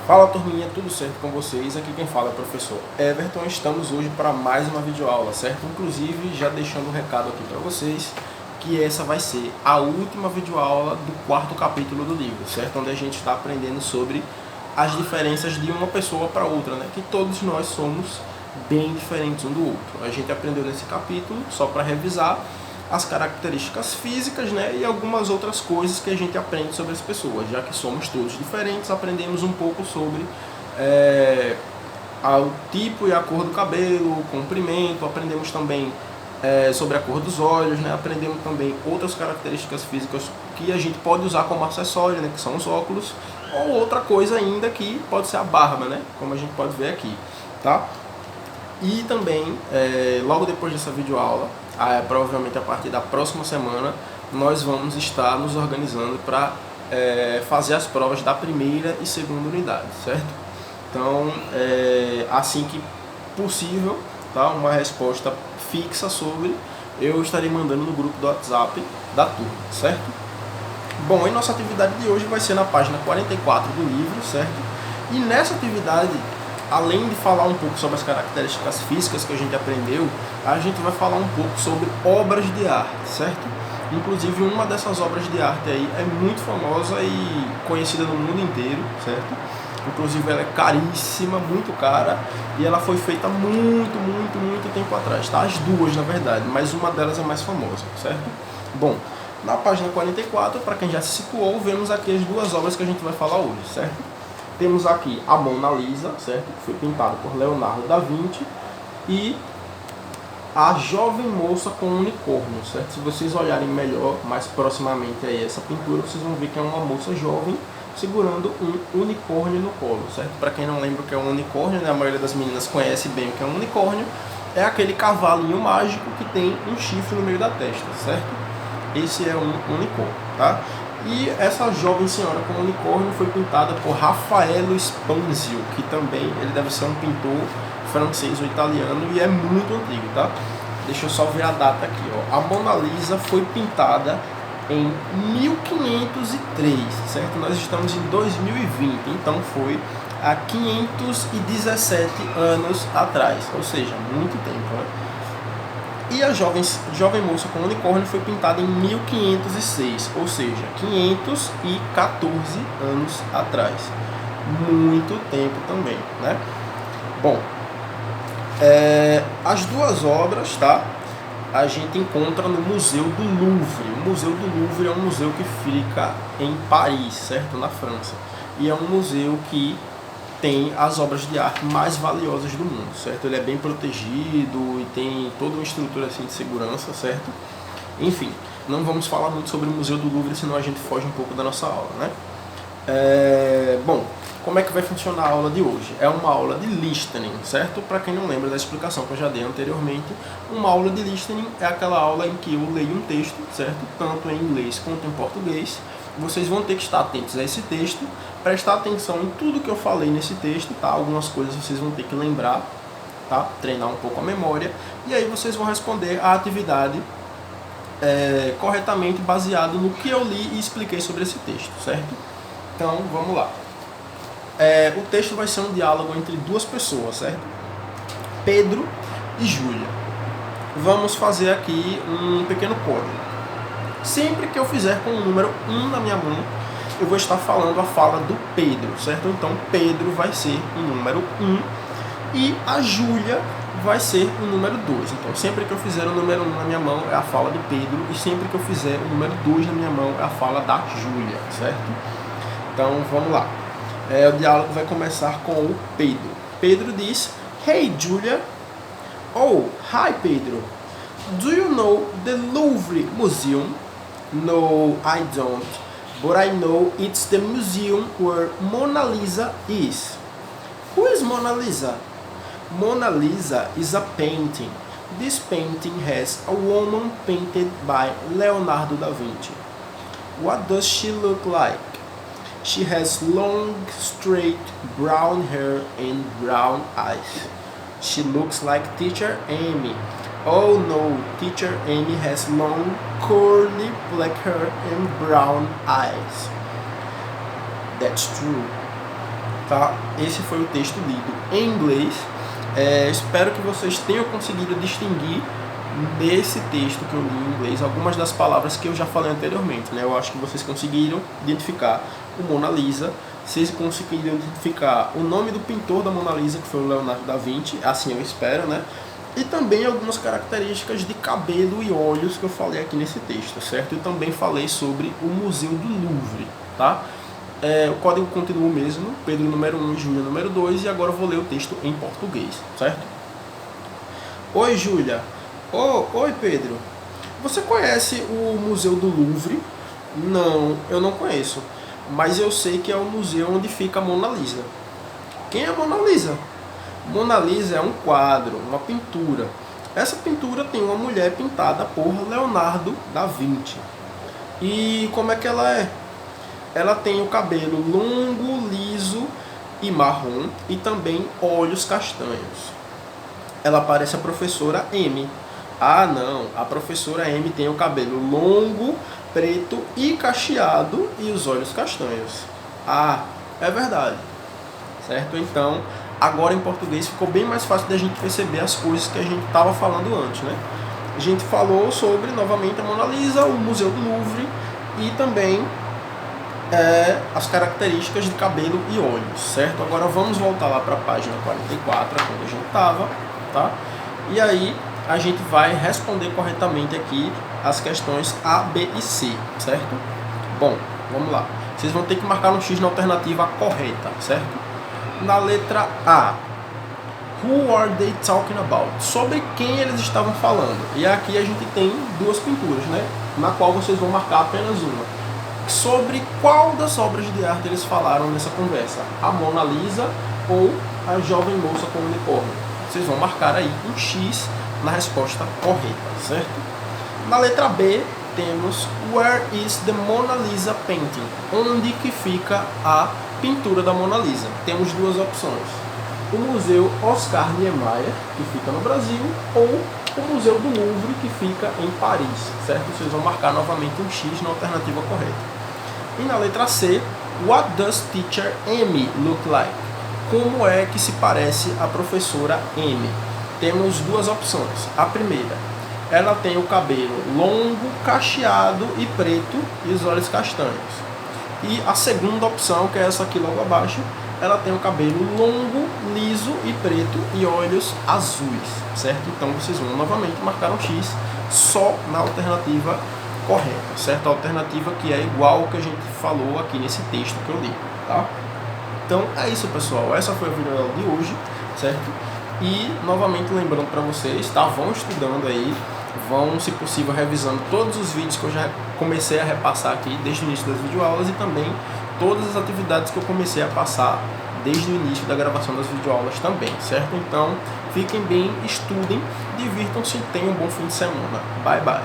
Fala turminha, tudo certo com vocês? Aqui quem fala é o professor Everton. Estamos hoje para mais uma videoaula, certo? Inclusive já deixando um recado aqui para vocês que essa vai ser a última videoaula do quarto capítulo do livro, certo? Onde a gente está aprendendo sobre as diferenças de uma pessoa para outra, né? Que todos nós somos bem diferentes um do outro. A gente aprendeu nesse capítulo, só para revisar, as características físicas, né, e algumas outras coisas que a gente aprende sobre as pessoas. Já que somos todos diferentes, aprendemos um pouco sobre o tipo e a cor do cabelo, o comprimento, aprendemos também sobre a cor dos olhos, né, aprendemos também outras características físicas que a gente pode usar como acessório, né, que são os óculos, ou outra coisa ainda que pode ser a barba, né, como a gente pode ver aqui, tá? E também, logo depois dessa videoaula, provavelmente a partir da próxima semana, nós vamos estar nos organizando para fazer as provas da primeira e segunda unidade, certo? Então, assim que possível, tá? Uma resposta fixa sobre, eu estarei mandando no grupo do WhatsApp da turma, certo? Bom, e nossa atividade de hoje vai ser na página 44 do livro, certo? E nessa atividade, além de falar um pouco sobre as características físicas que a gente aprendeu, a gente vai falar um pouco sobre obras de arte, certo? Inclusive, uma dessas obras de arte aí é muito famosa e conhecida no mundo inteiro, certo? Inclusive, ela é caríssima, muito cara, e ela foi feita muito tempo atrás, tá? As duas, na verdade, mas uma delas é mais famosa, certo? Bom, na página 44, para quem já se situou, vemos aqui as duas obras que a gente vai falar hoje, certo? Temos aqui a Mona Lisa, certo? Que foi pintada por Leonardo da Vinci, e a Jovem Moça com Unicórnio, certo? Se vocês olharem melhor, mais proximamente aí essa pintura, vocês vão ver que é uma moça jovem segurando um unicórnio no colo, certo? Para quem não lembra o que é um unicórnio, né? A maioria das meninas conhece bem o que é um unicórnio, é aquele cavalinho mágico que tem um chifre no meio da testa, certo? Esse é um unicórnio, tá? E essa jovem senhora com unicórnio foi pintada por Raffaello Spanzio, que também ele deve ser um pintor francês ou italiano e é muito antigo, tá? Deixa eu só ver a data aqui, ó. A Mona Lisa foi pintada em 1503, certo? Nós estamos em 2020, então foi há 517 anos atrás, ou seja, muito tempo, né? E a jovem moça com unicórnio foi pintada em 1506, ou seja, 514 anos atrás. Muito tempo também, né? Bom, as duas obras, tá? A gente encontra no Museu do Louvre. O Museu do Louvre é um museu que fica em Paris, certo? Na França. E é um museu que tem as obras de arte mais valiosas do mundo, certo? Ele é bem protegido e tem toda uma estrutura assim de segurança, certo? Enfim, não vamos falar muito sobre o Museu do Louvre, senão a gente foge um pouco da nossa aula, né? Bom, como é que vai funcionar a aula de hoje? É uma aula de listening, certo? Para quem não lembra da explicação que eu já dei anteriormente, uma aula de listening é aquela aula em que eu leio um texto, certo? Tanto em inglês quanto em português. Vocês vão ter que estar atentos a esse texto, prestar atenção em tudo que eu falei nesse texto, tá? Algumas coisas vocês vão ter que lembrar, tá? Treinar um pouco a memória, e aí vocês vão responder a atividade corretamente baseado no que eu li e expliquei sobre esse texto, certo? Então, vamos lá. O texto vai ser um diálogo entre duas pessoas, certo? Pedro e Júlia. Vamos fazer aqui um pequeno código. Sempre que eu fizer com o número 1 na minha mão, eu vou estar falando a fala do Pedro, certo? Então, Pedro vai ser o número 1 e a Júlia vai ser o número 2. Então, sempre que eu fizer o número 1 na minha mão, é a fala do Pedro, e sempre que eu fizer o número 2 na minha mão, é a fala da Júlia, certo? Então, vamos lá. O diálogo vai começar com o Pedro. Pedro diz: Hey, Julia. Oh, hi, Pedro. Do you know the Louvre Museum? No, I don't. But I know it's the museum where Mona Lisa is. Who is Mona Lisa? Mona Lisa is a painting. This painting has a woman painted by Leonardo da Vinci. What does she look like? She has long, straight, brown hair and brown eyes. She looks like Teacher Amy. Oh no, Teacher Amy has long, curly black hair and brown eyes. That's true. tá? Esse foi o texto lido em inglês. Espero que vocês tenham conseguido distinguir nesse texto que eu li em inglês algumas das palavras que eu já falei anteriormente, né? Eu acho que vocês conseguiram identificar o Mona Lisa, vocês conseguiram identificar o nome do pintor da Mona Lisa, que foi o Leonardo da Vinci, assim eu espero, né? E também algumas características de cabelo e olhos que eu falei aqui nesse texto, certo? Eu também falei sobre o Museu do Louvre, tá? O código continua o mesmo, Pedro número 1 e Júlia número 2, e agora eu vou ler o texto em português, certo? Oi, Júlia. Oi, Pedro. Você conhece o Museu do Louvre? Não, eu não conheço, mas eu sei que é o museu onde fica a Mona Lisa. Quem é a Mona Lisa? Mona Lisa é um quadro, uma pintura. Essa pintura tem uma mulher pintada por Leonardo da Vinci. E como é que ela é? Ela tem o cabelo longo, liso e marrom e também olhos castanhos. Ela parece a professora M. Ah, não, a professora M tem o cabelo longo, preto e cacheado e os olhos castanhos. Ah, é verdade. Certo? Então, agora em português ficou bem mais fácil da gente perceber as coisas que a gente estava falando antes, né? A gente falou sobre, novamente, a Mona Lisa, o Museu do Louvre e também as características de cabelo e olhos, certo? Agora vamos voltar lá para a página 44, onde a gente estava, tá? E aí a gente vai responder corretamente aqui as questões A, B e C, certo? Bom, vamos lá. Vocês vão ter que marcar um X na alternativa correta, certo? Na letra A, who are they talking about? Sobre quem eles estavam falando. E aqui a gente tem duas pinturas, né? Na qual vocês vão marcar apenas uma. Sobre qual das obras de arte eles falaram nessa conversa? A Mona Lisa ou a jovem moça com o unicórnio? Vocês vão marcar aí um X na resposta correta, certo? Na letra B temos where is the Mona Lisa painting? Onde que fica a pintura da Mona Lisa? Temos duas opções. O Museu Oscar Niemeyer, que fica no Brasil, ou o Museu do Louvre, que fica em Paris, certo? Vocês vão marcar novamente um X na alternativa correta. E na letra C, what does teacher M look like? Como é que se parece a professora M? Temos duas opções. A primeira, ela tem o cabelo longo, cacheado e preto e os olhos castanhos. E a segunda opção, que é essa aqui logo abaixo, ela tem o cabelo longo, liso e preto e olhos azuis, certo? Então vocês vão novamente marcar um X só na alternativa correta, certo? A alternativa que é igual ao que a gente falou aqui nesse texto que eu li, tá? Então é isso, pessoal. Essa foi a videoaula de hoje, certo? E novamente lembrando para vocês, tá? Vão estudando aí, vão, se possível, revisando todos os vídeos que eu já comecei a repassar aqui desde o início das videoaulas e também todas as atividades que eu comecei a passar desde o início da gravação das videoaulas também, certo? Então, fiquem bem, estudem, divirtam-se e tenham um bom fim de semana. Bye, bye!